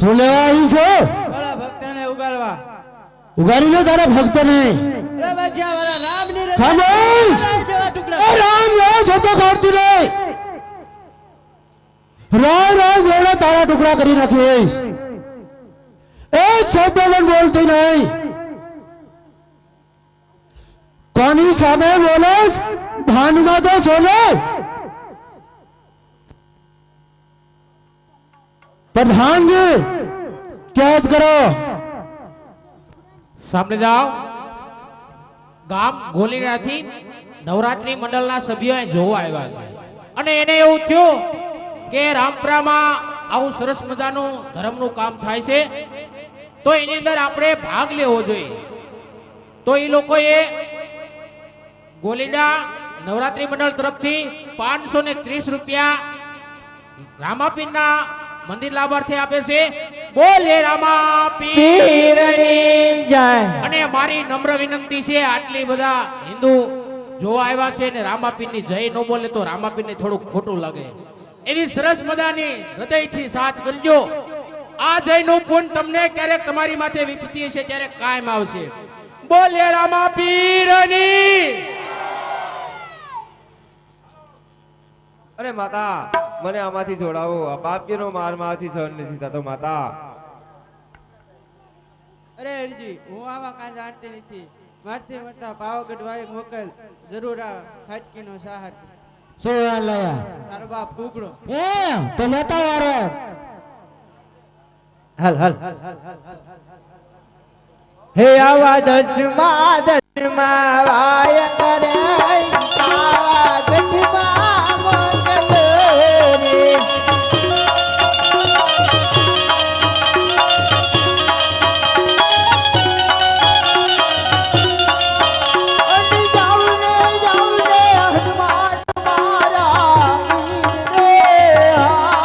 શું લેવા આવી છો? મારા ભક્તને ઉગાડવા. ઉગાડી લે તારા ભક્તને. અરે બચ્ચા મારા રામની રે. ખામોશ! એ રામ રામ શબ્દ કાઢતી રે. રાય રાય જોડે તારા ટુકડા કરી નાખીશ. એક શબ્દ પણ બોલતી નહીં. કોની સામે બોલેસ? ભાનમાં તો ચોલે. પ્રધાનજી કેદ કરો. સાંભળી જાઓ, ગામ ગોલીનાથી નવરાત્રી મંડળના સભ્યો જોવા આવ્યા છે અને એને એવું થયું કે રામપુરામાં આવું સરસ મજાનું ધર્મનું કામ થાય છે તો એની અંદર આપણે ભાગ લેવો જોઈએ. તો એ લોકોએ ગોલીના નવરાત્રી મંડળ તરફથી 530 રૂપિયા રામાપીરના મંદિર લાભાર્થી આપે છે. બોલે રામાપીરની જય. અને મારી નમ્ર વિનંતી છે, આટલી બધા હિન્દુ જોવા આવ્યા છે ને રામાપીરની જય ન બોલે તો રામાપીરને થોડું ખોટું લાગે. એવી સરસ મજાની હૃદયથી સાથ કરજો. આ જયનું પુણ્ય તમને ક્યારેક તમારી માથે વિપત્તિ છે ત્યારે કાયમ આવશે. બોલે રામાપીરની. અરે માતા, મને આમાંથી જોડાવો. આ પાપીનો માર મારથી સહન નથી થતો માતા. અરે હરજી, હું આવા કાંઈ જાણતી નથી. મારથી મોટા પાવાગઢ વાળી મોકલ. જરૂર આ ખાટકીનો સહાર. શું લાયા? તારો બાપ કુકડો. એ તો લેતા યાર. હાલ હાલ હે આવા દસમા વાય કરે આવા ગઢમાં મોકલ રે. અને જાઉં ને હનુમાન મારા વીર રે હાજી.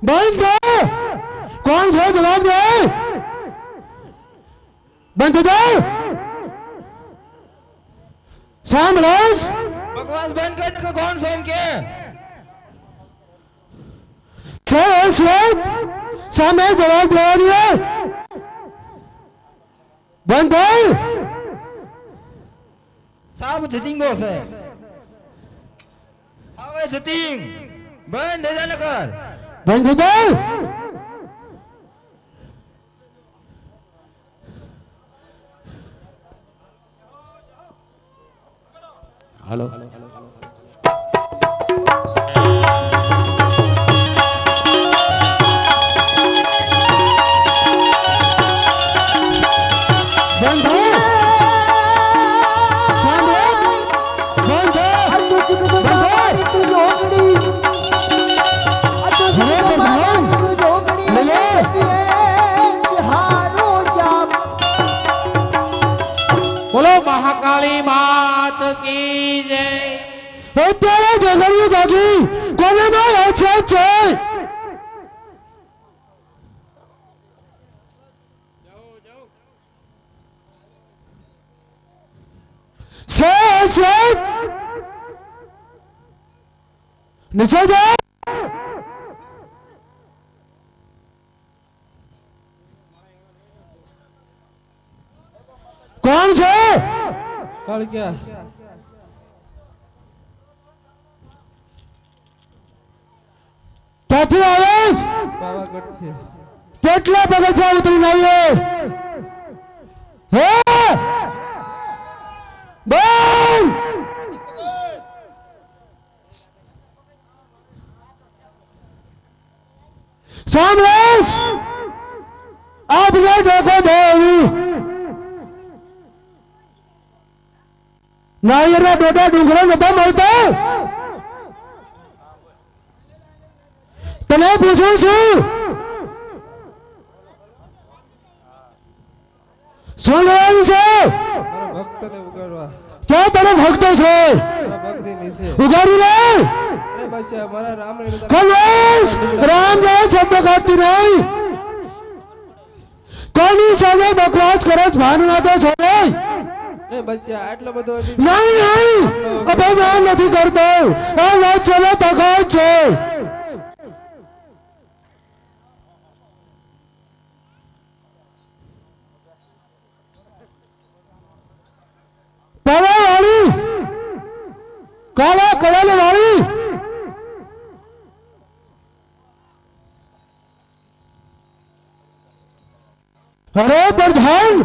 बंद कर। कौन सा जवाब दे? बंद कर दे। सामराज बकवास बंद करने को कौन सोम के? सामने जवाब दे रही है। बंद कर। साहब धतिंग बोस है। हावे धतिंग बंद दे जाने कर। बंद कर दे। हेलो बंद है। सामराज बंद है। बोलो महाकाली मात की जय। અત્યારે જંગલી જાગી કોને માં છે નીચે જાઓ। કોણ છે? कालिका ક્યાંથી આવેશ? पावागढ़ से। કેટલા પગથિયા ઉતરીને આવીએ? હે બોલ। સામરાજ આપને દેખો દેવી નાળિયેરના ડોડા ડુંગરો નતા મળતા। તને પૂછું છું શું લેવાનું છે? મારા ભક્તને ઉગાડવા। ક્યાં તારો ભક્ત છે? મારા ભક્તની નીચે। ઉગાડી લે। અરે બચ્ચા મારા રામને ખમેશ રામ જેવા શબ્દ કાઢતી નહીં। કોની સામે બકવાસ કરસ? ભાનુનાથો છો નહીં? અરે બચ્ચા આટલો બધો નહીં નહીં અભિમાન નથી કરતો। આ વાત ચલો તકાત છે। પાવા વાળી કાળા કળાલ વાળી અરે પ્રધાન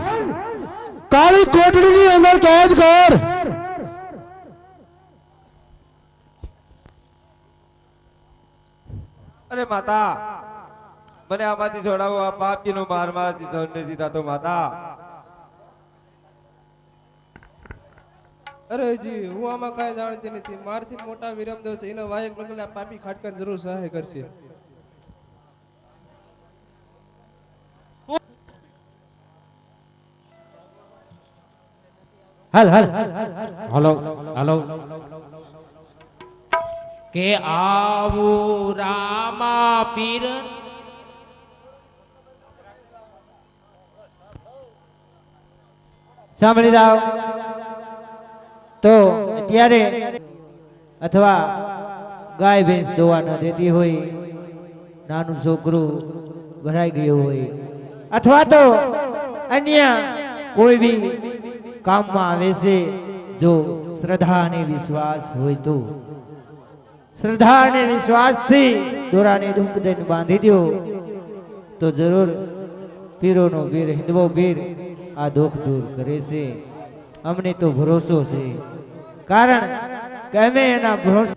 કાળી કોટડીની અંદર કેદ કર। અરે માતા મને આમાંથી છોડાવો। આ પાપીનો માર મારથી સહન નથી થતો માતા। અરે જી હું આમાં કાંઈ જાણતી નથી। મારથી મોટા વિરમદેવ છે એનો વાયક લગેલા પાપી ખાટકર જરૂર સહાય કરશે। હાલ હાલ हेलो हेलो के आवू रामा पीर સાંભળી જાઓ તો અત્યારે અથવા ગાય ભેંસ દોવા ન દેતી હોય, નાનું છોકરું ભરાઈ ગયું હોય, અથવા તો અન્ય કોઈ બી કામમાં આવે છે, જો શ્રદ્ધા અને વિશ્વાસ હોય તો શ્રદ્ધા અને વિશ્વાસથી દોરાને ધૂપ દઈને બાંધી દો તો જરૂર પીરોનો પીર હિંદવો પીર આ દુઃખ દૂર કરે છે। અમને તો ભરોસો છે, કારણ કે અમે એના ભરોસે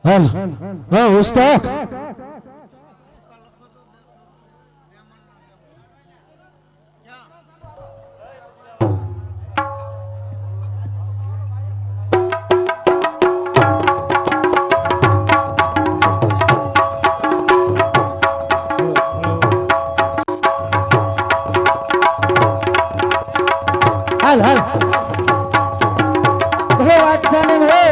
હાલ હા ઉસ્તાદ હાલ હાલ ભો વાત્સલ્ય ભો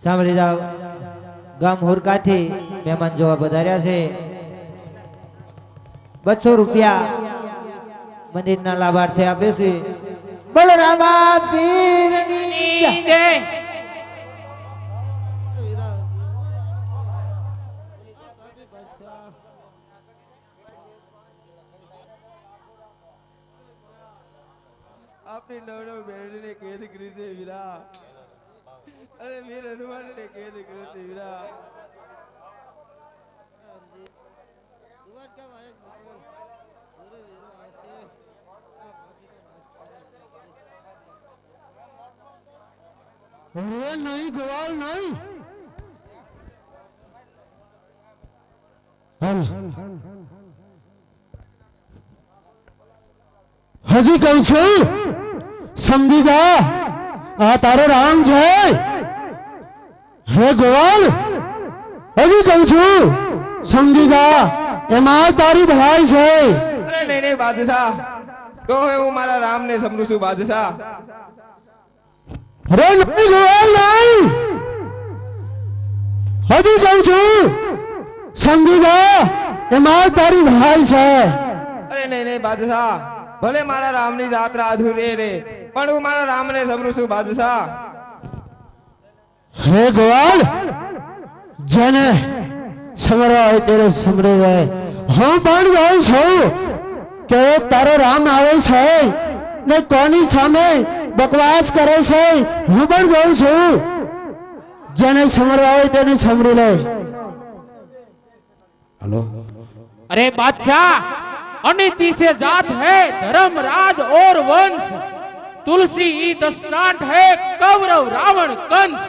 સાંભળી જાઓ, ગામ હુરકાથી મહેમાન જોવા પધાર્યા છે. 200 રૂપિયા મંદિરના લાભાર્થે આપે છે. બોલો રામા પીરની જય. આપની નવનવ બેરડીને કેદ કરી છે વીરા, અને વીર હનુમાનને કેદ કર્યો છે વીરા. અરે નહીં ગોવાલ નહીં. હાલ. હજી કઈ છે સમજી જા, આ તારો રામ છે. હે ગોવાલ, હજી કહું છું સમજી જા, એમાં તારી ભલાઈ છે. અરે નહીં નહીં બાદશાહ, તો હવે હું મારા રામને સમરું છું બાદશાહ. અરે નહીં ગોવાલ નહીં, હજી કહું છું સમજી જા, એમાં તારી ભલાઈ છે. અરે નહીં નહીં બાદશાહ, ભલે મારા રામની જાત્રા અધૂરી રે, પણ હું મારા રામને સમરું છું બાદશાહ. હે ગોવાલ, જેને સમરવા હોય તેને સમરી રહે. હું પણ જોઉં છું કે તારો રામ આવે છે ને કોની સામે બકવાસ કરે છે. હું પણ જોઉં છું, જેને સમરવા હોય તેને સમરી લે. हेलो, अरे बादशाह, अनिति से जात है धर्म राज और वंश, तुलसी ई दस्तांत है कौरव रावण कंस.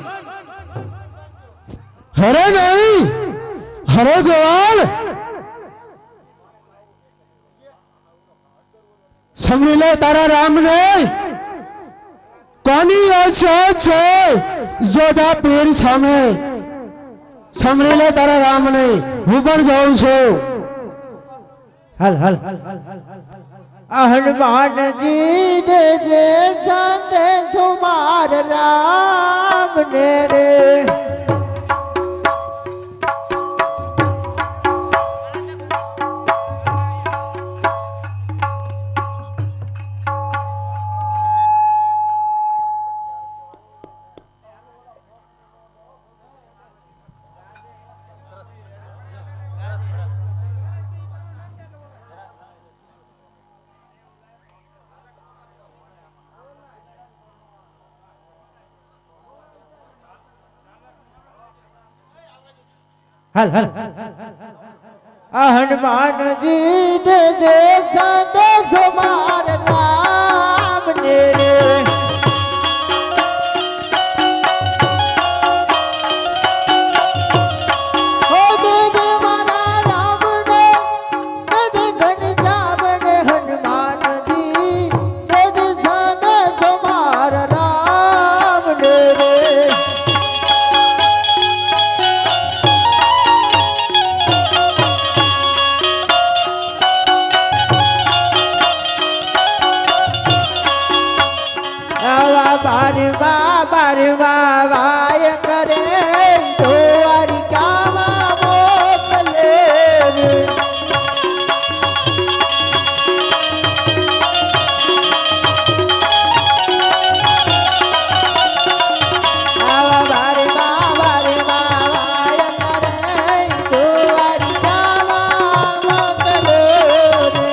हरे नहीं, हरे गोवाल, समरी ले तारा राम ने कोनी औसत છે જોધા પીર સામે. સમરી લે તારા રામ ને, હું પણ જાઉં છું. હાલ હાલ. આ હનુમાનજી દે જે સંદેશો માર રામ ને રે. હાલ હાલ. આ હનુમાનજી દે જે સંદેશો માર રામ ને રે. હો દે દે મારા રામ ને, દે દે ઘનશ્યામ ને. હનુમાનજી દે દે સંદેશો માર રામ ને રે. બારવા વાય કરે દ્વારિકામાં મોકલે રે. આવા બારવા વાય કરે દ્વારિકામાં મોકલે રે.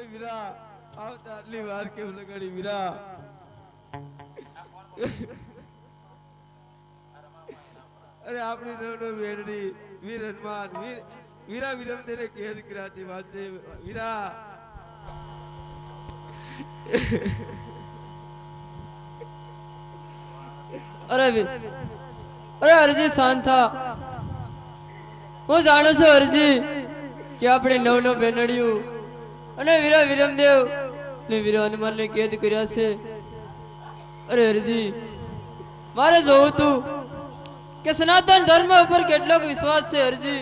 અરે વીરા આવતા આટલી વાર કેમ લગાડી વીરા અરે આપણી નવનો વેરડી વીર હનુમાન વીરા વિરમ તેને કેદ કર્યાથી વાત છે વીરા અરે અરજી શાંત થા હું જાણું છું અરજી કે આપણે નવ બેનડિયું અને વીરા વિરમદેવ ને વીરા હનુમાનને કેદ કર્યા છે અરે અરજી મારે જોવું તું કે સનાતન ધર્મ ઉપર કેટલો વિશ્વાસ છે અરજી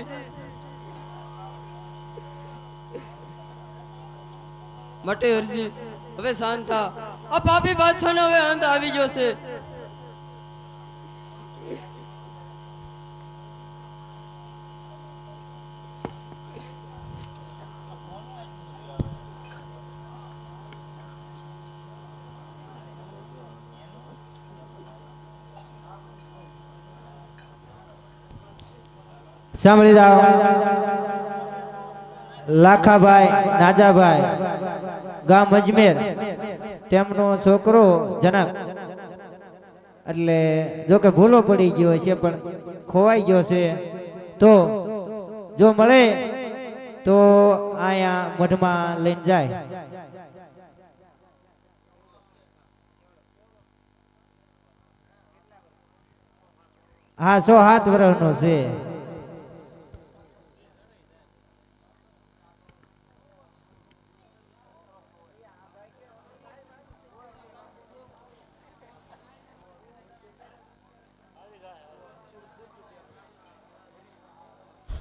માટે અરજી હવે શાંત થા આ પાપી બાદશાહનો હવે અંત આવી ગયો છે સાંભળી જાઓ લાખાભાઈ નાજાભાઈ ગામ અજમેર તેમનો છોકરો જનક એટલે જો કે ભૂલો પડી ગયો છે પણ ખોવાઈ ગયો છે તો જો મળે તો અહીંયા મઢમાં લઈને જાય હા 107 વર્ષનો છે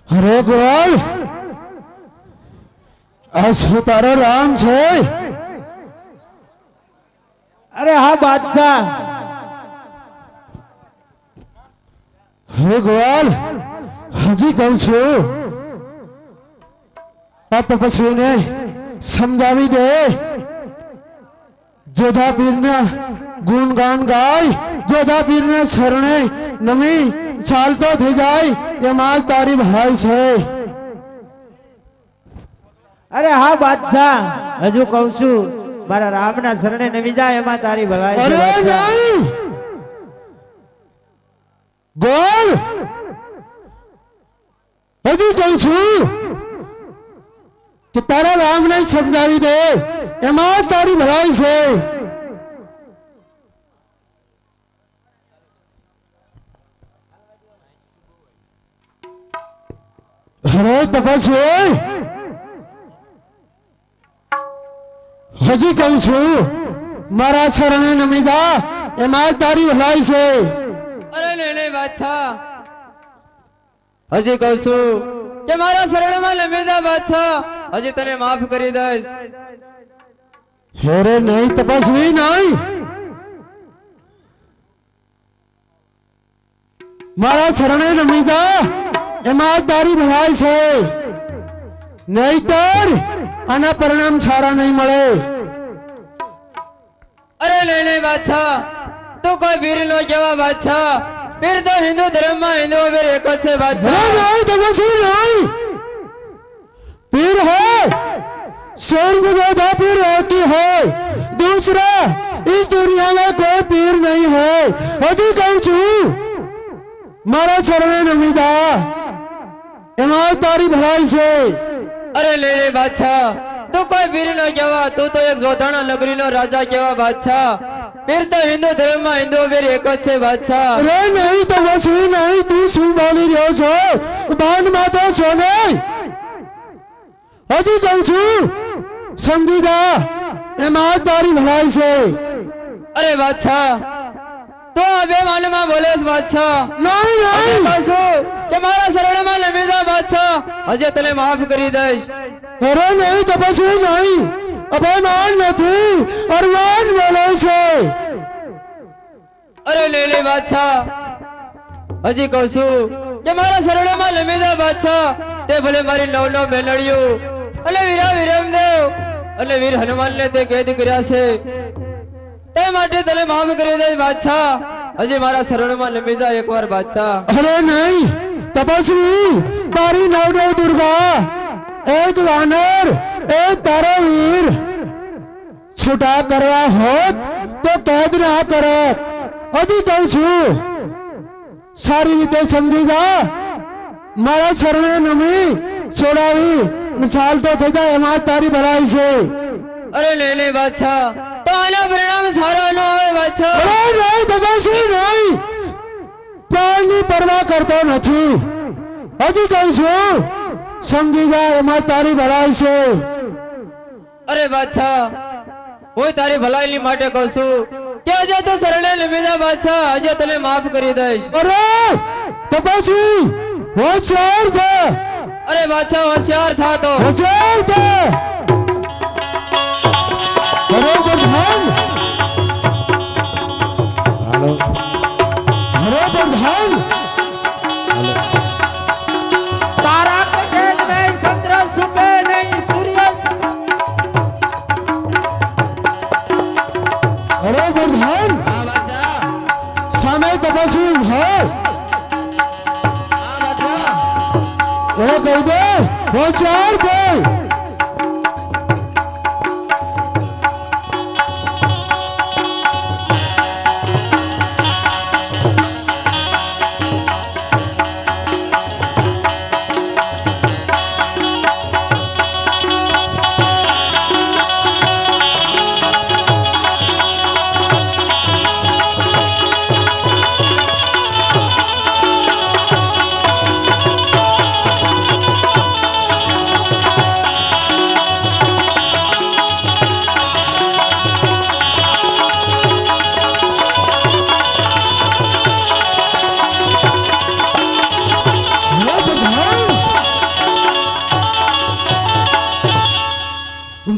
અરે ગોવાલ આ શું તારો રામ છે અરે હા બાદશાહ હે ગોવાલ હજી કહું છું આ તપસ્વીને સમજાવી દે જોધા પીરના ગુણગાન ગાય જોધા પીરના શરણે નમી ચાલતો થઈ જાય એમાં જ તારી ભલાઈ છે અરે હા બાદશાહ હજુ કહું છું મારા રામના શરણે નમી જાય એમાં તારી ભલાઈ છે અરે બાદશાહ. નહીં ગોળ હજુ કહું છું કે તારા રામને સમજાવી દે એમાં જ તારી ભલાઈ છે અરે તપસ્વી હજી કહું છું મારા શરણે નમી જા એમાં જ તારી ભલાઈ છે અરે નહીં બાદશાહ હજી કહું છું કે મારા શરણમાં નમી જા બાદશાહ હજી તને માફ કરી દઈશ અરે નહીં તપસ્વી નહીં મારા શરણે નમી જા એમાં જ તારી ભલાઈ છે નહીતર આના પરિણામ સારા નહીં મળે અરે નહીં બાદશાહ તું કોઈ વીર નો કેવા બાદશાહ વીર તો હિન્દુ ધર્મમાં હિન્દુ વીર એક જ છે બાદશાહ नहीं तपस्वी नहीं पीर है स्वर्ग जोधा पीर होती है दूसरा इस दुनिया में कोई पीर नहीं है हजी कहूं छू मारा शरणे नमिता एमा तारी भलाई से અરે નહીં બાદશાહ તું કોઈ વીર નો કેવા તું તો એક જોધાણા નગરી નો રાજા કેવા બાદશાહ વીર તો હિન્દુ ધર્મમાં હિન્દુ વીર એક જ છે બાદશાહ अरे नहीं तपस्वी नहीं तू सुन बोली रहो छो बाण माता सोने हजी कहूं छू समझीदा एमा तारी भलाई से અરે બાદશાહ તો આ બે માનમાં બોલેસ બાદશાહ नहीं હજી नहीं કહું છું કે મારા શરણમાં નમી જા બાદશાહ હજી તને માફ કરી દઈશ अरे नहीं तपस्वी नहीं अभिमान नहीं अरमान बोले से અરે નહીં બાદશાહ હજી કહું છું કે મારા શરણમાં નમી જા બાદશાહ તે ભલે મારી નવ બેનડિયું અને વીરા વિરમદેવ અને વીર હનુમાનને તે કેદ કર્યા છે તે માટે તને માફ કરી દઈશ બાદશાહ હજી મારા શરણમાં નમી જા એકવાર બાદશાહ अरे नहीं तपस्वी तारी नव दुर्गा एक वानर એ તારો વીર છૂટા કરવા હોત તો કેદ ના કરત. હજી કહું છું સારી રીતે સમજી જા. મારા શરણે નમી છોડાવી અને ચાલતો થઈ જાય એમાં તારી ભલાઈ છે. અરે નહીં બાદશાહ, તો આના પરિણામ સારા ન આવે બાદશાહ. અરે નહીં તપસ્વી નહીં, પ્રાણની પરવા કરતો નથી. હજી કહું છું સમજી જા એમાં તારી ભલાઈ છે. અરે બાદશાહ, હું તારી ભલાઈની માટે કહું છું કે આજે તો શરણે નમી જા બાદશાહ, આજે તને માફ કરી દઈશ. અરે તપસ્વી હોશિયાર થા. અરે બાદશાહ હોશિયાર થા તો. હોશિયાર થા. અરે પ્રધાન, અરે પ્રધાન, તારા કે તેજ में चंद्र सुबह नहीं सूर्य અરે પ્રધાન, હા બાદશાહ, સામે તપસ્વી ભાઈ હા બાદશાહ. એ કહી દે હોશિયાર થઈ.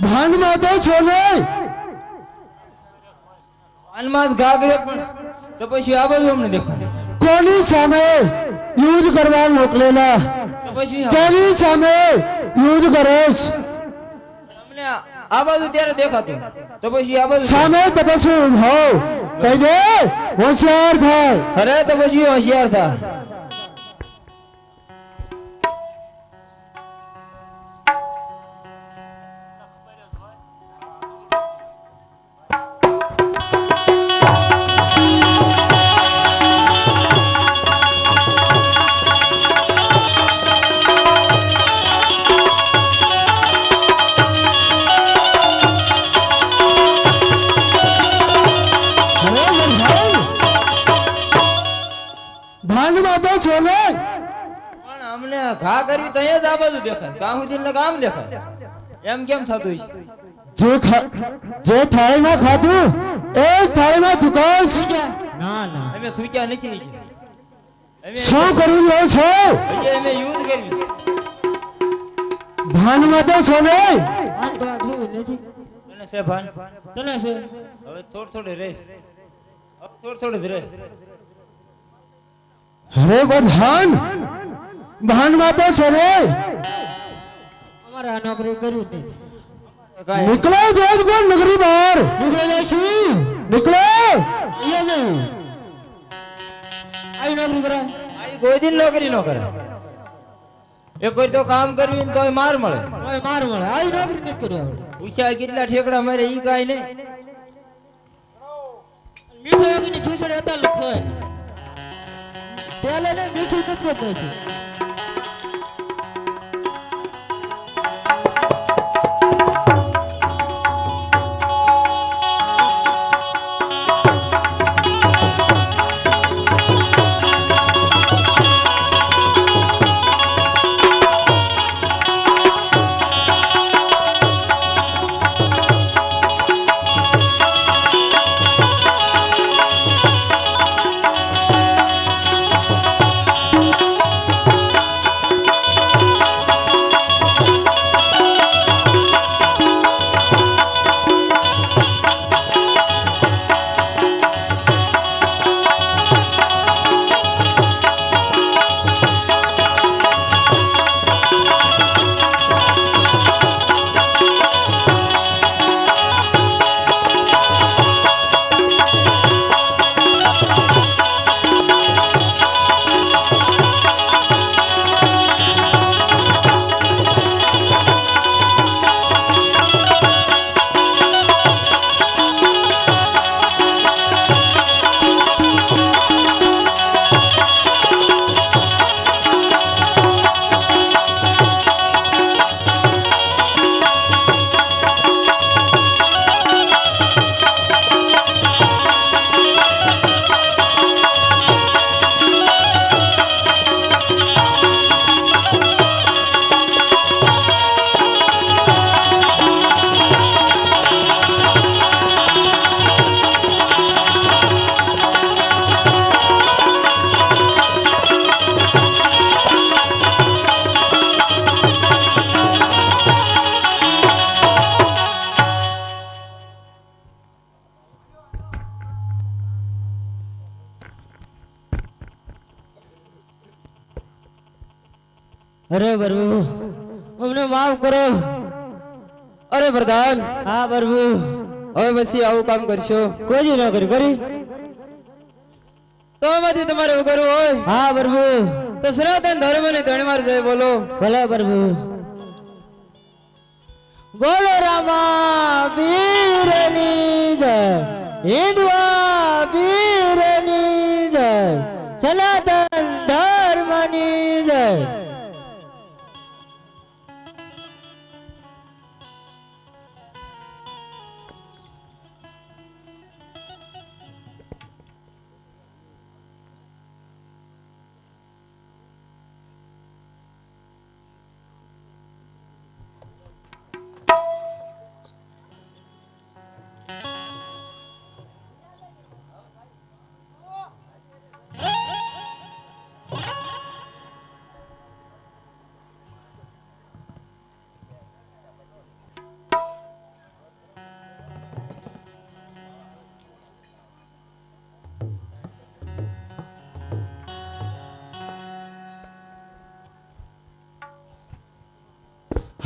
ભાનમાં તો છો નહીં. અનમાસ ગાગરે પણ તો પછી આ બધું અમને દેખાય. કોની સામે યુદ્ધ કરવા મોકલેલા? તો પછી કોની સામે યુદ્ધ કરેશ? અમને આ બાજુ ત્યારે દેખાતું, તો પછી આ બાજુ સામે તપસ્વી ભાવ કહી દે હોશિયાર થાય. અરે તો પછી હોશિયાર થા. ભાનમાં તો છો નહીં. પણ અમને ઘા કરવી તો અહીંયા જ આ બાજુ દેખાય, કાં સુધી ને કામ દેખાય. એમ કેમ થતું છે? જે થાળીમાં ખાધું એ જ થાળીમાં થૂકાશ. અમે થૂક્યા નથી. અમે શું કરી રહ્યો છો? હજી અમે યુદ્ધ કર્યું. ભાનમાં તો છો નહીં. તને છે ભાન? તને છે હવે થોડું રહીશ. હવે થોડું જ રહીશ. અરે પ્રધાન, ભાનમાં તો છો નહીં. અમારે આ નોકરી કરવી જ નથી. કાંઈ નીકળો જોધપુર નગરી બહાર. નીકળો. આવી નોકરી કરાય આ કોઈ દિન નોકરી ન કરે. એ કોઈ તો કામ કરવી ને તોય માર મળે. તોય માર મળે. આવી નોકરી નથી કરવી આપણે. પૂછ્યા કેટલા ઠેકડા મારે ઈ કાંઈ નહીં. મીઠા વગરની ખીચડી હતા લખવાય પેલે ને મીઠું નથી કરતા છે. અરે પ્રભુ અમને માફ કરો. અરે પ્રધાન હા પ્રભુ. હવે પછી આવું કામ કરશો કોઈ ન કરી તો આમાંથી તમારે ઉગરવું હોય હા પ્રભુ. તો સનાતન ધર્મ ને ધણીવાર જય બોલો. ભલે પ્રભુ. બોલો રામા વીરની જય, હિન્દવા વીરની જય, સનાતન ધર્મની જય.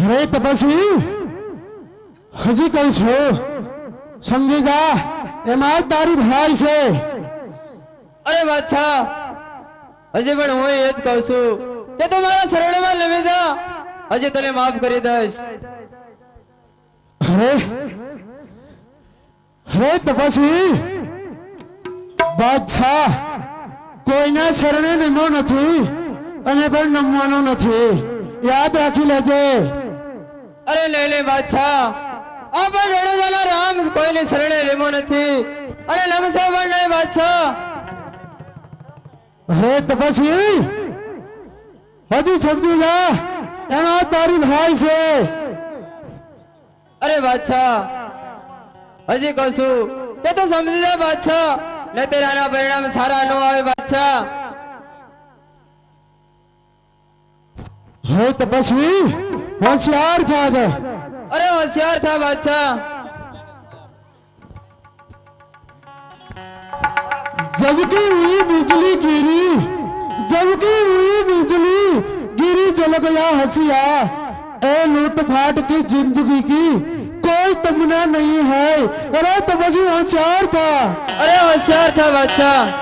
અરે તપસ્વી હજી કઈ છો સમજી જા એમાં જ તારી ભાઈ છે. અરે બાદશાહ હજી પણ હું એ જ કહું છું કે તું મારા શરણમાં નમી જા, હજી તને માફ કરી દઈશ. અરે અરે તપસ્વી બાદશાહ કોઈના શરણે નમ્યો નથી અને પણ નમવાનો નથી, યાદ રાખી લેજે. અરે લે લે બાદશાહ, આ પણ રણુજાના રામ કોઈને શરણે લેમો નથી અને નમસા પણ નહીં બાદશાહ. અરે તપસ્વી હજી સમજી જા એમાં તારી ભાઈ છે. અરે બાદશાહ હજી કહું છું કે તું સમજી જા બાદશાહ, ને તેરાના પરિણામ સારા ન આવે બાદશાહ. હે તપસ્વી હોશિયાર થા. અરે હોશિયાર થા બાદશાહ. जबकि हुई बिजली गिरी, जबकि हुई बिजली गिरी जल गया हंसिया, ए लूट फाट की जिंदगी की कोई तमन्ना नहीं है. अरे तपस्वी होशियार था. अरे होशियार था बादशाह.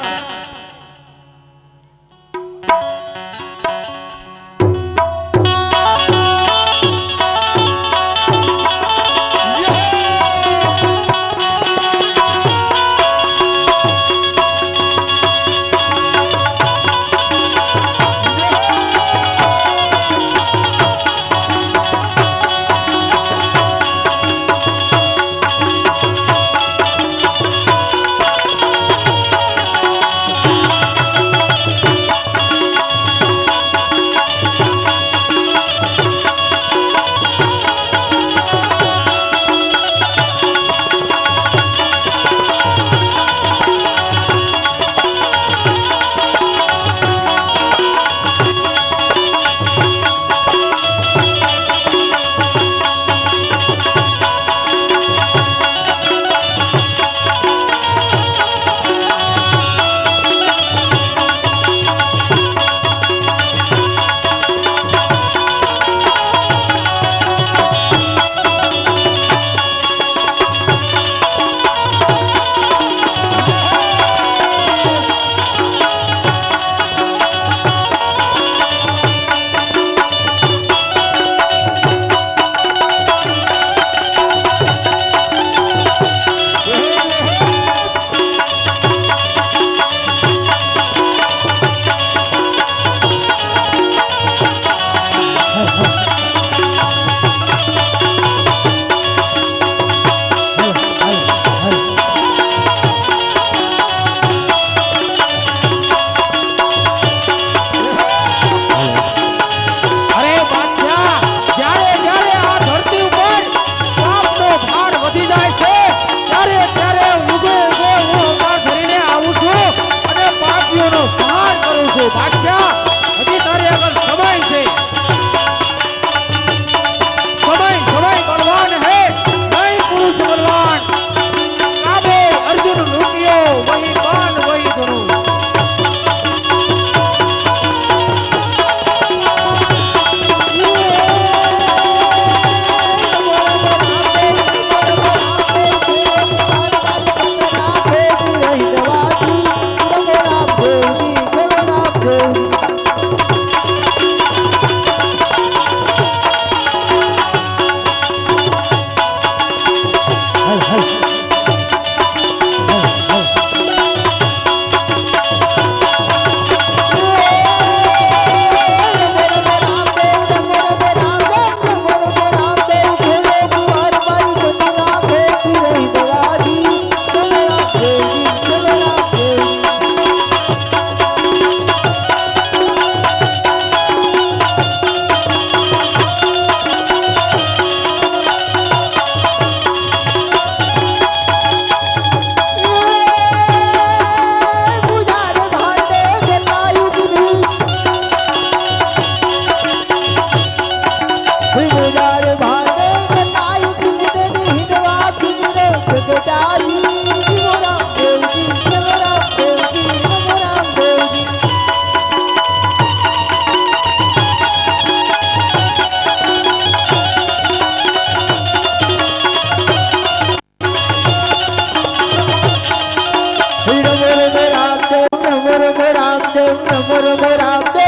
રમ રમ રામદેવ